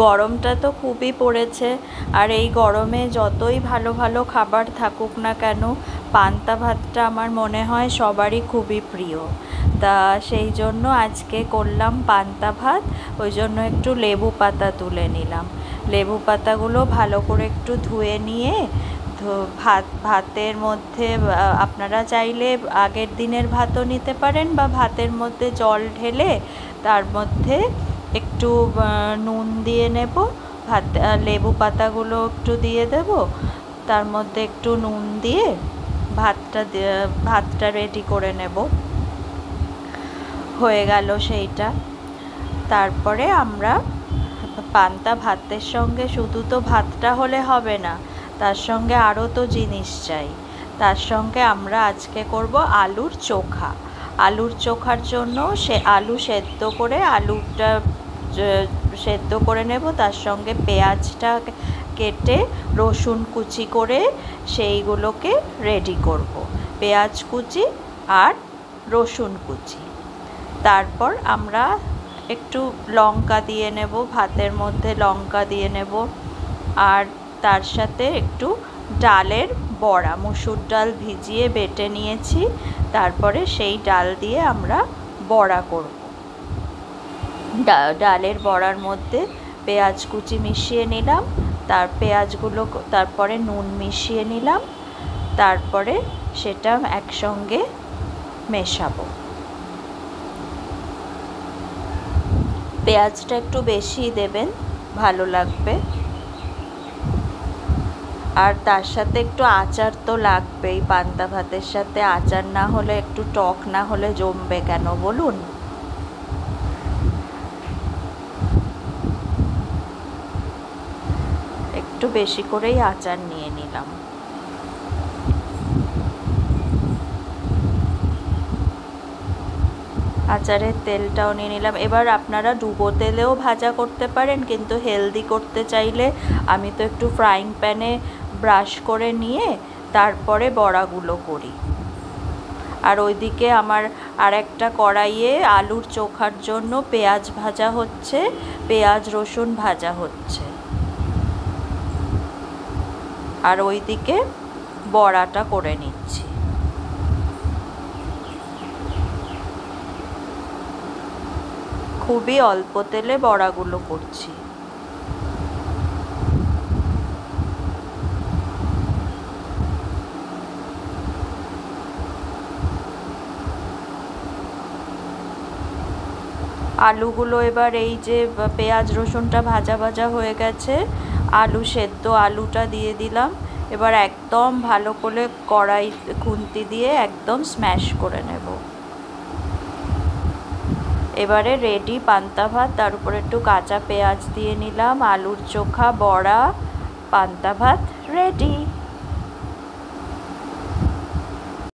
গরমটা তো খুবই পড়েছে, আর এই গরমে যতই ভালো ভালো খাবার থাকুক না কেন, পান্তা ভাতটা আমার মনে হয় সবারই খুবই প্রিয়। তা সেই জন্য আজকে করলাম পান্তা ভাত। ওই জন্য একটু লেবু পাতা তুলে নিলাম। লেবু পাতাগুলো ভালো করে একটু ধুয়ে নিয়ে ভাতের মধ্যে আপনারা চাইলে আগের দিনের ভাতও নিতে পারেন, বা ভাতের মধ্যে জল ঢেলে তার মধ্যে একটু নুন দিয়ে নেব, লেবু পাতাগুলো একটু দিয়ে দেব, তার মধ্যে একটু নুন দিয়ে ভাতটা রেডি করে নেব। হয়ে গেল সেইটা। তারপরে আমরা পান্তা ভাতের সঙ্গে শুধু তো ভাতটা হলে হবে না, তার সঙ্গে আরও তো জিনিস চাই। তার সঙ্গে আমরা আজকে করব আলুর চোখা। আলুর চোখার জন্য আলু সেদ্ধ করে আলুটা সেদ্ধ করে নেব, তার সঙ্গে পেঁয়াজটা কেটে রসুন কুচি করে সেইগুলোকে রেডি করব। পেঁয়াজ কুচি আর রসুন কুচি। তারপর আমরা একটু লঙ্কা দিয়ে নেব, ভাতের মধ্যে লঙ্কা দিয়ে নেব, আর তার সাথে একটু ডালের বড়া, মুসুর ডাল ভিজিয়ে বেটে নিয়েছি, তারপরে সেই ডাল দিয়ে আমরা বড়া করব। ডালের বড়ার মধ্যে পেঁয়াজ কুচি মিশিয়ে নিলাম, তারপরে নুন মিশিয়ে নিলাম, তারপরে সেটা একসঙ্গে মেশাবো। পেঁয়াজটা একটু বেশি দেবেন, ভালো লাগবে। আর তার সাথে একটু আচার তো লাগবেই, পান্তা ভাতের সাথে আচার না হলে, একটু টক না হলে জমবে কেন বলুন। একটু বেশি করেই আচার নিয়ে নিলাম। আচারের তেলটাও নিয়ে নিলাম। এবার আপনারা ডুবো তেলেও ভাজা করতে পারেন, কিন্তু হেলদি করতে চাইলে আমি তো একটু ফ্রাইং প্যানে ব্রাশ করে নিয়ে তারপরে বড়াগুলো করি। আর ওইদিকে আমার আরেকটা কড়াইয়ে আলুর চোখার জন্য পেঁয়াজ ভাজা হচ্ছে, পেঁয়াজ রসুন ভাজা হচ্ছে, আর ওইদিকে বড়াটা করে নিচ্ছি। খুবই অল্প তেলে বড়াগুলো করছি। আলুগুলো এবার এই যে পেঁয়াজ রসুনটা ভাজা ভাজা হয়ে গেছে, আলু সেদ্ধ আলুটা দিয়ে দিলাম। এবার একদম ভালো করে কড়াই খুন্তি দিয়ে একদম স্ম্যাশ করে নেব। এবারে রেডি পান্তা ভাত, তার উপরে একটু কাঁচা পেঁয়াজ দিয়ে নিলাম, আলুর চোখা, বড়া, পান্তা ভাত রেডি।